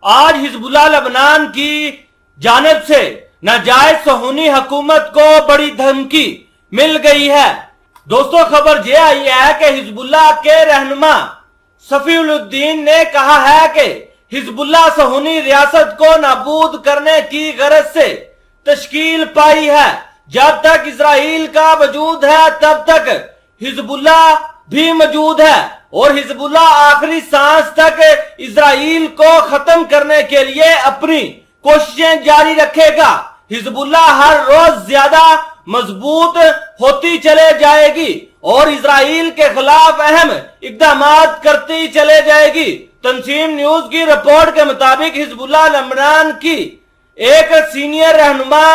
आज हिजबुल्लाह लबनान की जानिब से नाजायज सहूनी हुकूमत को बड़ी धमकी मिल गई है। दोस्तों, खबर यह आई है कि हिजबुल्लाह के रहनुमा सफीउद्दीन ने कहा है कि हिजबुल्लाह सहूनी रियासत को नाबूद करने की गरज से तश्कील पाई है। जब तक इजराइल का वजूद है तब तक हिजबुल्लाह भी मौजूद है और हिजबुल्लाह आखिरी सांस तक इजराइल को खत्म करने के लिए अपनी कोशिशें जारी रखेगा। हिजबुल्लाह हर रोज ज्यादा मजबूत होती चले जाएगी और इजराइल के खिलाफ अहम इकदाम करती चले जाएगी। तंसीम न्यूज की रिपोर्ट के मुताबिक हिजबुल्लाह लबनान की एक सीनियर रहनुमा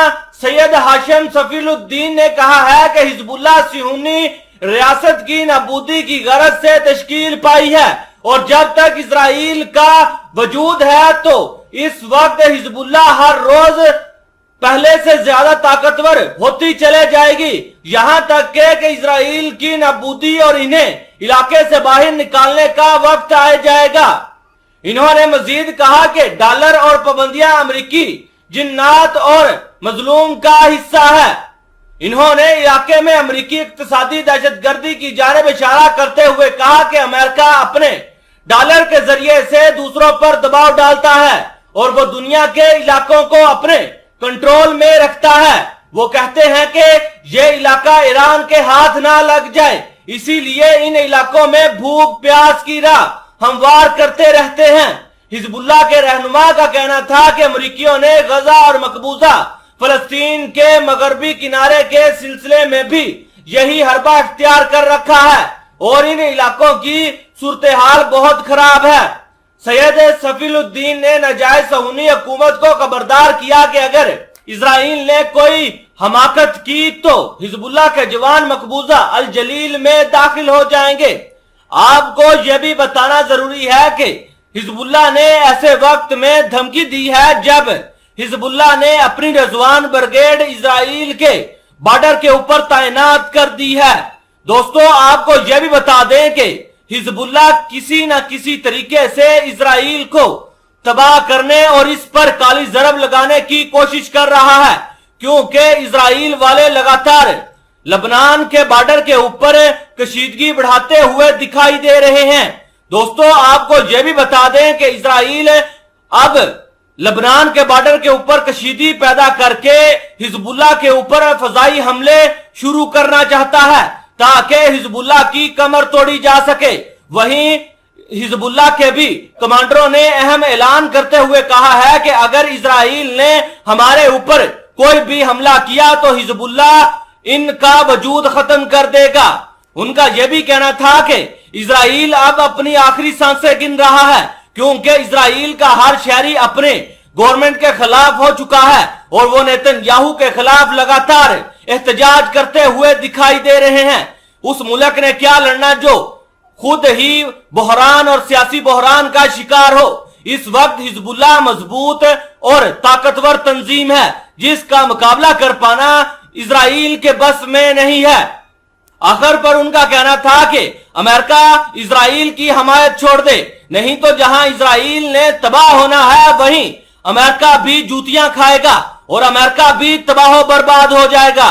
सैयद हाशिम सफीउद्दीन ने कहा है कि हिजबुल्लाह सहूनी रियासत की नाबूदी की गरज से तश्कील पाई है और जब तक इजराइल का वजूद है तो इस वक्त हिजबुल्लाह हर रोज पहले से ज्यादा ताकतवर होती चले जाएगी, यहां तक कि इजराइल की नाबूदी और इन्हें इलाके से बाहर निकालने का वक्त आ जाएगा। इन्होंने मजीद कहा कि डॉलर और पाबंदियां अमेरिकी जिन्नात और मजलूम का हिस्सा है। इन्होंने इलाके में अमेरिकी इक्तिसादी दहशतगर्दी की जानिब इशारा करते हुए कहा कि अमेरिका अपने डॉलर के जरिए से दूसरों पर दबाव डालता है और वो दुनिया के इलाकों को अपने कंट्रोल में रखता है। वो कहते हैं कि ये इलाका ईरान के हाथ ना लग जाए, इसीलिए इन इलाकों में भूख प्यास की राह हमवार करते रहते हैं। हिजबुल्लाह के रहनुमा का कहना था कि अमेरिकियों ने गजा और मकबूजा फलस्तीन के मगरबी किनारे के सिलसिले में भी यही हरबा इख्तियार कर रखा है और इन इलाकों की सूरत हाल बहुत खराब है। सैयद सफीउद्दीन ने नाजायज सहूनी हुकूमत को खबरदार किया कि अगर इजराइल ने कोई हमाकत की तो हिजबुल्लाह के जवान मकबूजा अल जलील में दाखिल हो जाएंगे। आपको यह भी बताना जरूरी है कि हिजबुल्लाह ने ऐसे वक्त में धमकी दी है जब हिजबुल्लाह ने अपनी रजवान ब्रिगेड इजराइल के बॉर्डर के ऊपर तैनात कर दी है। दोस्तों, आपको यह भी बता दें कि हिजबुल्लाह किसी न किसी तरीके से इजराइल को तबाह करने और इस पर काली जरब लगाने की कोशिश कर रहा है, क्योंकि इजराइल वाले लगातार लबनान के बॉर्डर के ऊपर कशीदगी बढ़ाते हुए दिखाई दे रहे हैं। दोस्तों, आपको यह भी बता दें कि इजराइल अब लबनान के बॉर्डर के ऊपर कशीदगी पैदा करके हिजबुल्लाह के ऊपर फजाई हमले शुरू करना चाहता है ताकि हिजबुल्लाह की कमर तोड़ी जा सके। वहीं हिजबुल्लाह के भी कमांडरों ने अहम ऐलान करते हुए कहा है कि अगर इजराइल ने हमारे ऊपर कोई भी हमला किया तो हिजबुल्लाह इनका वजूद खत्म कर देगा। उनका यह भी कहना था कि इजराइल अब अपनी आखिरी सांसें गिन रहा है, क्योंकि इजराइल का हर शहरी अपने गवर्नमेंट के खिलाफ हो चुका है और वो नेतन्याहू के खिलाफ लगातार एहतजाज करते हुए दिखाई दे रहे हैं। उस मुल्क ने क्या लड़ना जो खुद ही बहरान और सियासी बहरान का शिकार हो। इस वक्त हिजबुल्लाह मजबूत और ताकतवर तंजीम है जिसका मुकाबला कर पाना इजराइल के बस में नहीं है। आखिर पर उनका कहना था कि अमेरिका इजराइल की हमायत छोड़ दे, नहीं तो जहां इजराइल ने तबाह होना है वहीं अमेरिका भी जूतियां खाएगा और अमेरिका भी तबाह बर्बाद हो जाएगा।